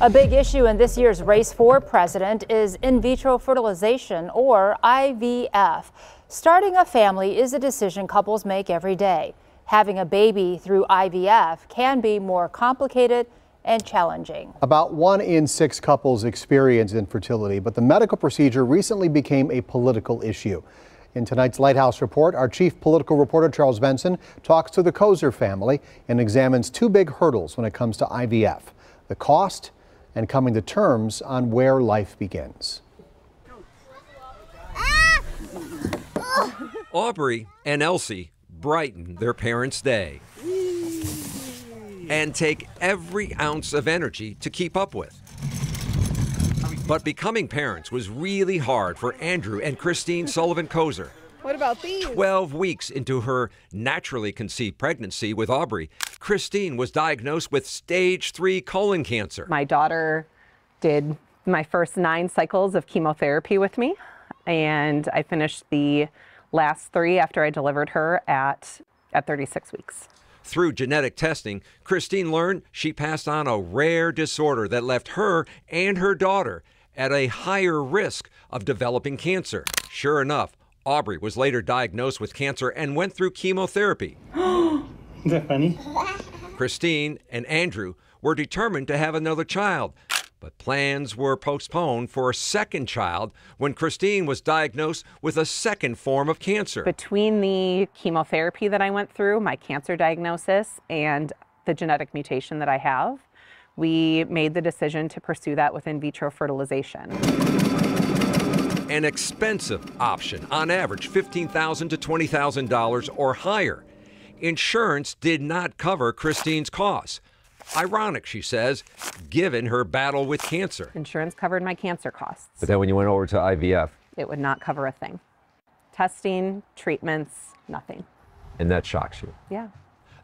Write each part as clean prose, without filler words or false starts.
A big issue in this year's race for president is in vitro fertilization, or IVF. Starting a family is a decision couples make every day. Having a baby through IVF can be more complicated and challenging. About 1 in 6 couples experience infertility, but the medical procedure recently became a political issue. In tonight's Lighthouse report, our chief political reporter Charles Benson talks to the Koser family and examines 2 big hurdles when it comes to IVF: the cost and coming to terms on where life begins. Aubrey and Elsie brighten their parents' day and take every ounce of energy to keep up with. But becoming parents was really hard for Andrew and Kristine Sullivan Koser. What about these? 12 weeks into her naturally conceived pregnancy with Aubrey, Kristine was diagnosed with stage 3 colon cancer. My daughter did my first 9 cycles of chemotherapy with me, and I finished the last 3 after I delivered her at 36 weeks. Through genetic testing, Kristine learned she passed on a rare disorder that left her and her daughter at a higher risk of developing cancer. Sure enough, Aubrey was later diagnosed with cancer and went through chemotherapy. Is that funny? Kristine and Andrew were determined to have another child, but plans were postponed for a second child when Kristine was diagnosed with a second form of cancer. Between the chemotherapy that I went through, my cancer diagnosis, and the genetic mutation that I have, we made the decision to pursue that with in vitro fertilization. An expensive option, on average $15,000 to $20,000 or higher. Insurance did not cover Kristine's costs. Ironic, she says, given her battle with cancer. Insurance covered my cancer costs. But then when you went over to IVF, it would not cover a thing. Testing, treatments, nothing. and that shocks you. Yeah.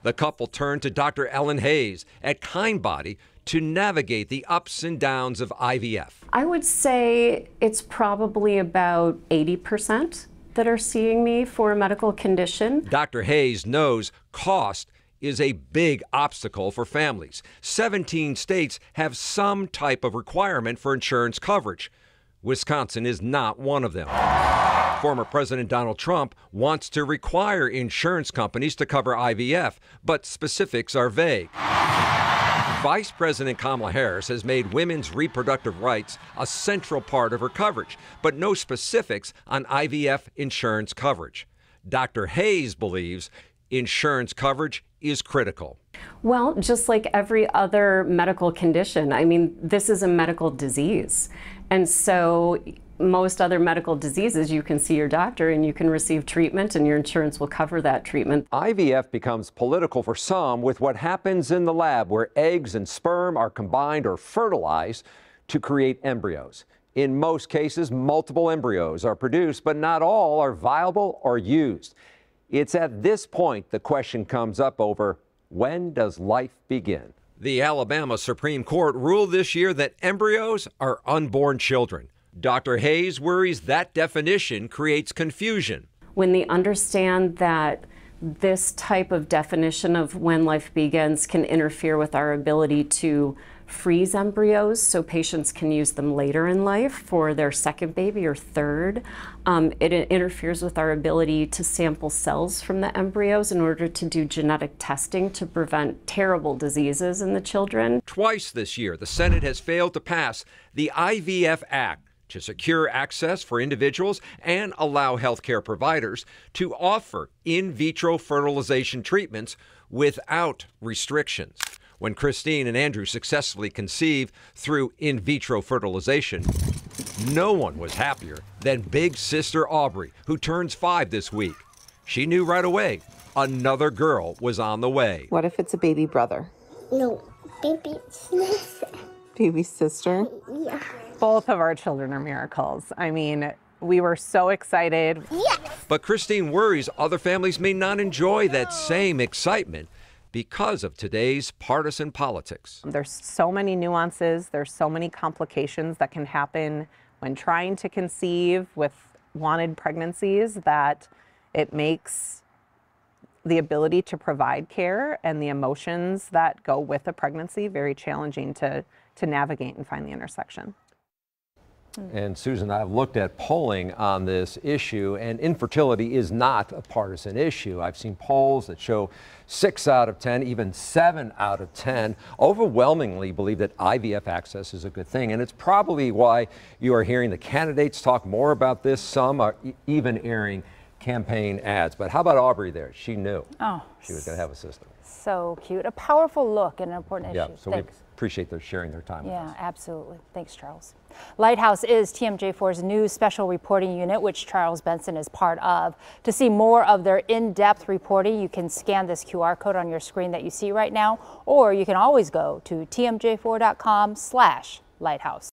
The couple turned to Dr. Ellen Hayes at Kindbody to navigate the ups and downs of IVF. I would say it's probably about 80% that are seeing me for a medical condition. Dr. Hayes knows cost is a big obstacle for families. 17 states have some type of requirement for insurance coverage. Wisconsin is not one of them. Former President Donald Trump wants to require insurance companies to cover IVF, but specifics are vague. Vice President Kamala Harris has made women's reproductive rights a central part of her coverage, but no specifics on IVF insurance coverage. Dr. Hayes believes insurance coverage is critical. Well, just like every other medical condition, I mean, this is a medical disease. And so most other medical diseases, you can see your doctor and you can receive treatment and your insurance will cover that treatment. IVF becomes political for some with what happens in the lab where eggs and sperm are combined or fertilized to create embryos. In most cases, multiple embryos are produced, but not all are viable or used. It's at this point the question comes up over when does life begin? The Alabama Supreme Court ruled this year that embryos are unborn children. Dr. Hayes worries that definition creates confusion. When they understand that this type of definition of when life begins can interfere with our ability to freeze embryos so patients can use them later in life for their second baby or third. It interferes with our ability to sample cells from the embryos in order to do genetic testing to prevent terrible diseases in the children. Twice this year, the Senate has failed to pass the IVF Act to secure access for individuals and allow healthcare providers to offer in vitro fertilization treatments without restrictions. When Kristine and Andrew successfully conceived through in vitro fertilization, no one was happier than big sister Aubrey, who turns 5 this week. She knew right away another girl was on the way. What if it's a baby brother? No, baby sister. Baby sister? Yeah. Both of our children are miracles. I mean, we were so excited. Yes. But Kristine worries other families may not enjoy that same excitement because of today's partisan politics. There's so many nuances, there's so many complications that can happen when trying to conceive with wanted pregnancies that it makes the ability to provide care and the emotions that go with a pregnancy very challenging to to navigate and find the intersection. And Susan, I've looked at polling on this issue, and infertility is not a partisan issue. I've seen polls that show 6 out of 10, even 7 out of 10 overwhelmingly believe that IVF access is a good thing. And it's probably why you are hearing the candidates talk more about this. Some are even airing campaign ads. But how about Aubrey there? She knew she was going to have a system. So cute. A powerful look and an important issue. Yeah, so we appreciate their sharing their time with us. Yeah, absolutely. Thanks, Charles. Lighthouse is TMJ4's new special reporting unit, which Charles Benson is part of. To see more of their in-depth reporting, you can scan this QR code on your screen that you see right now, or you can always go to tmj4.com/lighthouse.